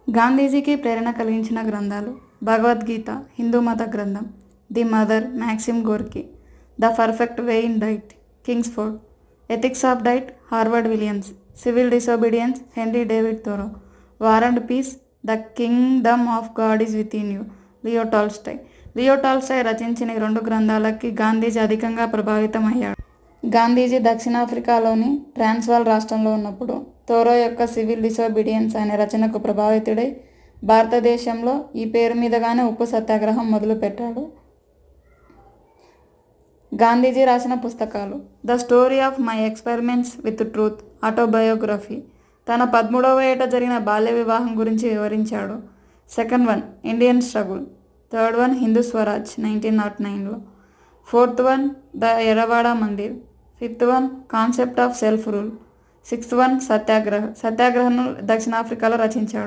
గాంధీజీకి ప్రేరణ కలిగించిన గ్రంథాలు: భగవద్గీత, హిందూ మత గ్రంథం; the mother, Maxim Gorky; the perfect way in diet, Kingsford; ethics of diet, Harvard Williams; civil disobedience, Henry David Thoreau; war and peace, the kingdom of God is within you, Leo Tolstoy. Leo Tolstoy రచించిన ఈ రెండు గ్రంథాలకి గాంధీజీ అధికంగా ప్రభావితం అయ్యాడు. గాంధీజీ దక్షిణాఫ్రికాలోని ట్రాన్స్వాల్ రాష్ట్రంలో ఉన్నప్పుడు Thoreau యొక్క civil disobedience అనే రచనకు ప్రభావితుడై భారతదేశంలో ఈ పేరు మీదుగానే ఉప్పు సత్యాగ్రహం మొదలుపెట్టాడు. గాంధీజీ రాసిన పుస్తకాలు: the story of my experiments with truth, autobiography. తన 13వ ఏట జరిగిన బాల్య వివాహం గురించి వివరించాడు. Second one, Indian struggle. Third one, Hindu Swaraj 1909లో. Fourth one, the Yerwada Mandir. Fifth one, concept of self rule. Sixth one, సత్యాగ్రహను దక్షిణాఫ్రికాలో రచించాడు.